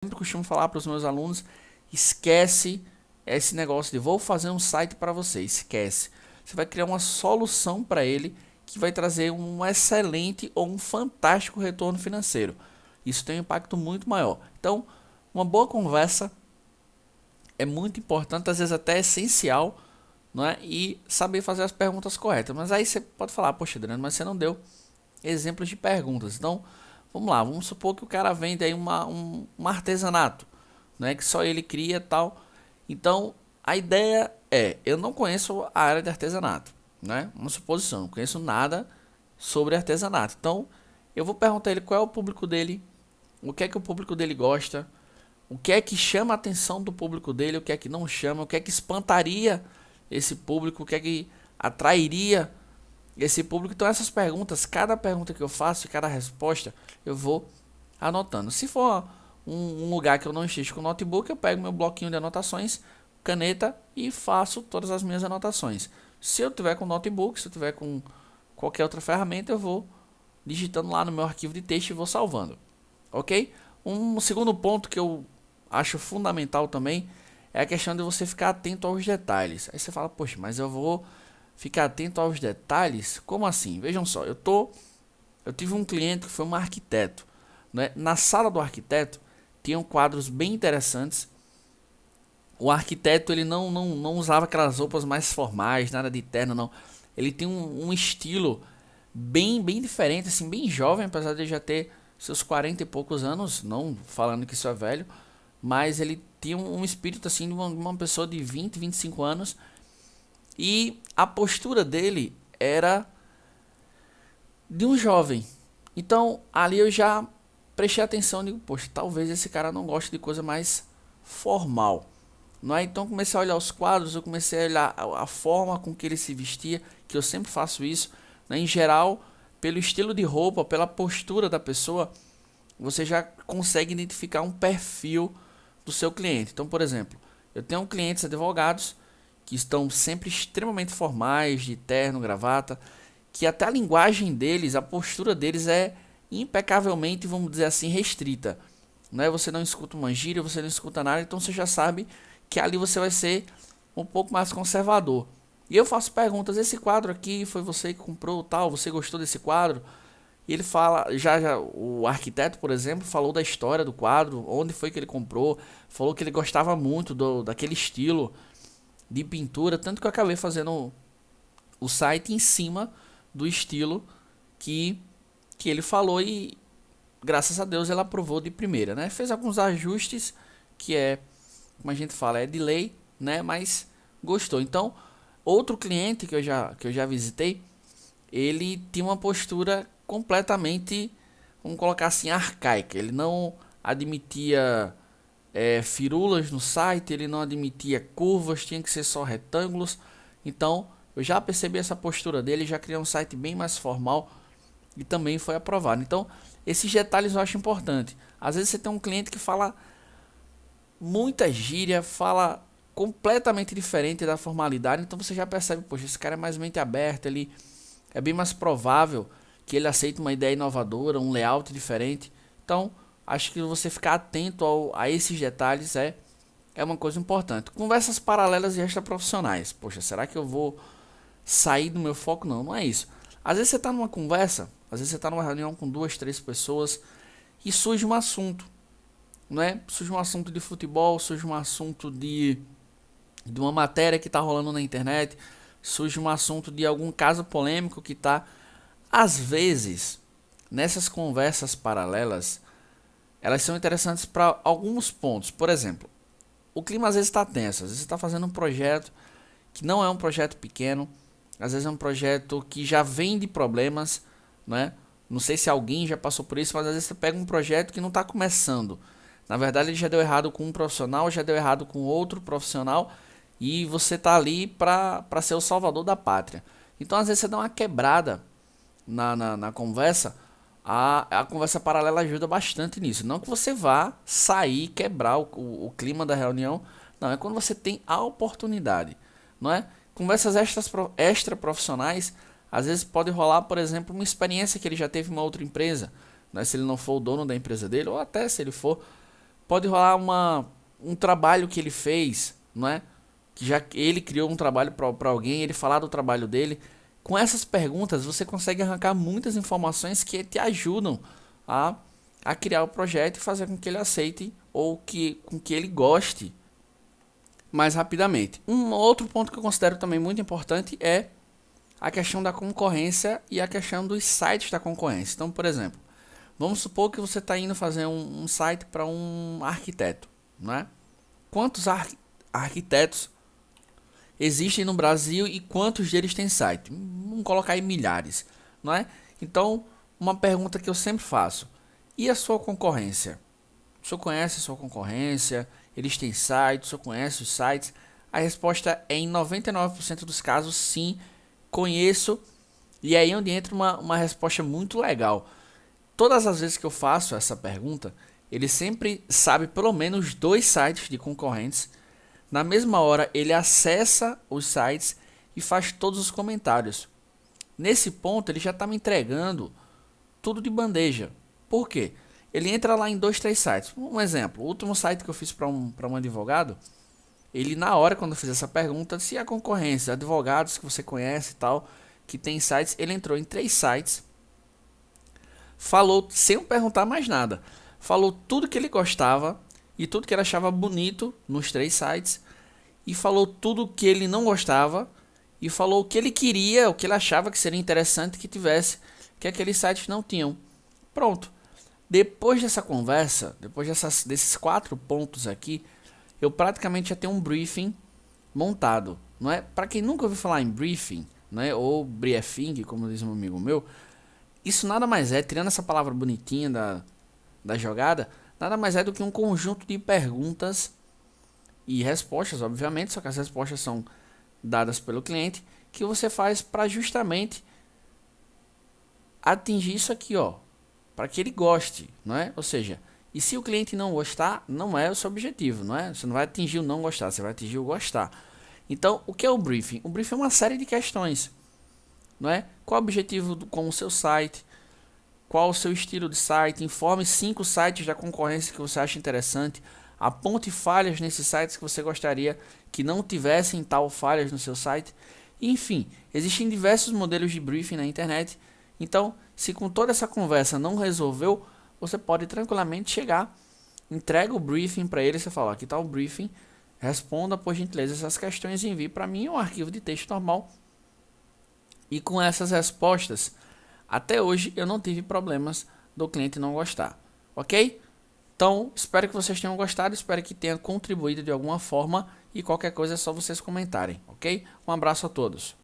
sempre costumo falar para os meus alunos, esquece esse negócio de vou fazer um site para você, esquece. Você vai criar uma solução para ele que vai trazer um excelente ou um fantástico retorno financeiro. Isso tem um impacto muito maior. Então, uma boa conversa é muito importante, às vezes até essencial, não é? E saber fazer as perguntas corretas. Mas aí você pode falar, poxa, Adriano, mas você não deu exemplos de perguntas. Então, vamos lá, vamos supor que o cara vende aí um artesanato, né, que só ele cria e tal. Então, a ideia é, eu não conheço a área de artesanato, né? Uma suposição, não conheço nada sobre artesanato. Então, eu vou perguntar a ele qual é o público dele, o que é que o público dele gosta, o que é que chama a atenção do público dele, o que é que não chama, o que é que espantaria esse público, o que é que atrairia esse público. Então essas perguntas, cada pergunta que eu faço e cada resposta, eu vou anotando. Se for um lugar que eu não esteja com notebook, eu pego meu bloquinho de anotações, caneta e faço todas as minhas anotações. Se eu tiver com notebook, se eu tiver com qualquer outra ferramenta, eu vou digitando lá no meu arquivo de texto e vou salvando. Ok? Um segundo ponto que eu acho fundamental também é a questão de você ficar atento aos detalhes. Aí você fala, poxa, mas eu vou ficar atento aos detalhes? Como assim? Vejam só, eu tive um cliente que foi um arquiteto, né? Na sala do arquiteto tinham quadros bem interessantes. O arquiteto ele não usava aquelas roupas mais formais, nada de terno, não. Ele tem um estilo bem diferente, assim, bem jovem, apesar de ele já ter seus 40 e poucos anos, não falando que isso é velho, mas ele tinha um espírito assim de uma pessoa de 20, 25 anos, e a postura dele era de um jovem. Então ali eu já prestei atenção e digo, poxa, talvez esse cara não goste de coisa mais formal. Não é? Então comecei a olhar os quadros, eu comecei a olhar a forma com que ele se vestia, que eu sempre faço isso, né? Em geral, pelo estilo de roupa, pela postura da pessoa, você já consegue identificar um perfil do seu cliente. Então, por exemplo, eu tenho clientes advogados que estão sempre extremamente formais, de terno, gravata, que até a linguagem deles, a postura deles é impecavelmente, vamos dizer assim, restrita. Não é? Você não escuta uma gíria, você não escuta nada, então você já sabe que ali você vai ser um pouco mais conservador. E eu faço perguntas, esse quadro aqui foi você que comprou, tal, você gostou desse quadro? E ele fala, já o arquiteto, por exemplo, falou da história do quadro, onde foi que ele comprou, falou que ele gostava muito daquele estilo de pintura, tanto que eu acabei fazendo o site em cima do estilo que, que ele falou e graças a Deus ela aprovou de primeira, né? Fez alguns ajustes que é, como a gente fala, é de lei, né? Mas gostou. Então, outro cliente que eu já visitei, ele tinha uma postura completamente, vamos colocar assim, arcaica. Ele não admitia firulas no site, ele não admitia curvas, tinha que ser só retângulos. Então, eu já percebi essa postura dele, já criei um site bem mais formal e também foi aprovado. Então, esses detalhes eu acho importante. Às vezes você tem um cliente que fala muita gíria, fala completamente diferente da formalidade, então você já percebe, poxa, esse cara é mais mente aberta, ele é bem mais provável que ele aceite uma ideia inovadora, um layout diferente. Então, acho que você ficar atento a esses detalhes é uma coisa importante. Conversas paralelas e extraprofissionais. Poxa, será que eu vou sair do meu foco? Não, não é isso. Às vezes você está numa conversa, às vezes você está numa reunião com duas, três pessoas e surge um assunto, não é? Surge um assunto de futebol, surge um assunto de uma matéria que está rolando na internet, surge um assunto de algum caso polêmico que está. Às vezes, nessas conversas paralelas, elas são interessantes para alguns pontos. Por exemplo, o clima às vezes está tenso, às vezes você está fazendo um projeto que não é um projeto pequeno, às vezes é um projeto que já vem de problemas, né? Não sei se alguém já passou por isso, mas às vezes você pega um projeto que não está começando. Na verdade, ele já deu errado com um profissional, já deu errado com outro profissional, e você está ali para ser o salvador da pátria. Então, às vezes, você dá uma quebrada na conversa, a conversa paralela ajuda bastante nisso. Não que você vá sair, quebrar o clima da reunião, não, é quando você tem a oportunidade, não é? Conversas extra profissionais, às vezes pode rolar, por exemplo, uma experiência que ele já teve em uma outra empresa, né? Se ele não for o dono da empresa dele, ou até se ele for, Pode rolar um trabalho que ele fez, não é? Que já ele criou um trabalho para alguém, ele falar do trabalho dele. Com essas perguntas você consegue arrancar muitas informações que te ajudam a, a criar o projeto e fazer com que ele aceite ou com que ele goste mais rapidamente. Um outro ponto que eu considero também muito importante é a questão da concorrência e a questão dos sites da concorrência. Então, por exemplo, vamos supor que você está indo fazer um site para um arquiteto, né? Quantos arquitetos existem no Brasil e quantos deles têm site? Vamos colocar aí milhares, não é? Então, uma pergunta que eu sempre faço: e a sua concorrência? O senhor conhece a sua concorrência? Eles têm site? O senhor conhece os sites? A resposta é em 99% dos casos sim, conheço. E aí onde entra uma resposta muito legal. Todas as vezes que eu faço essa pergunta, ele sempre sabe pelo menos 2 sites de concorrentes. Na mesma hora, ele acessa os sites e faz todos os comentários. Nesse ponto, ele já está me entregando tudo de bandeja. Por quê? Ele entra lá em 2, 3 sites. Um exemplo, o último site que eu fiz para um advogado, ele na hora, quando eu fiz essa pergunta, se a concorrência, advogados que você conhece e tal, que tem sites, ele entrou em 3 sites, falou sem eu perguntar mais nada, falou tudo que ele gostava e tudo que ele achava bonito nos 3 sites, e falou tudo que ele não gostava, e falou o que ele queria, o que ele achava que seria interessante que tivesse, que aqueles sites não tinham. Pronto. Depois dessa conversa, depois desses 4 pontos aqui, eu praticamente já tenho um briefing montado, não é? Para quem nunca ouviu falar em briefing, né, ou briefing, como diz um amigo meu, isso nada mais é, tirando essa palavra bonitinha da jogada, nada mais é do que um conjunto de perguntas e respostas, obviamente, só que as respostas são dadas pelo cliente, que você faz para justamente atingir isso aqui, ó, para que ele goste, não é? Ou seja, e se o cliente não gostar, não é o seu objetivo, não é? Você não vai atingir o não gostar, você vai atingir o gostar. Então, o que é o briefing? O briefing é uma série de questões, não é? Qual o objetivo com o seu site? Qual o seu estilo de site? Informe 5 sites da concorrência que você acha interessante. Aponte falhas nesses sites que você gostaria que não tivessem tal falhas no seu site. Enfim, existem diversos modelos de briefing na internet. Então, se com toda essa conversa não resolveu, você pode tranquilamente chegar, entrega o briefing para ele, você fala: aqui está o briefing, responda por gentileza essas questões e envie para mim um arquivo de texto normal. E com essas respostas, até hoje eu não tive problemas do cliente não gostar, ok? Então, espero que vocês tenham gostado, espero que tenha contribuído de alguma forma, e qualquer coisa é só vocês comentarem, ok? Um abraço a todos.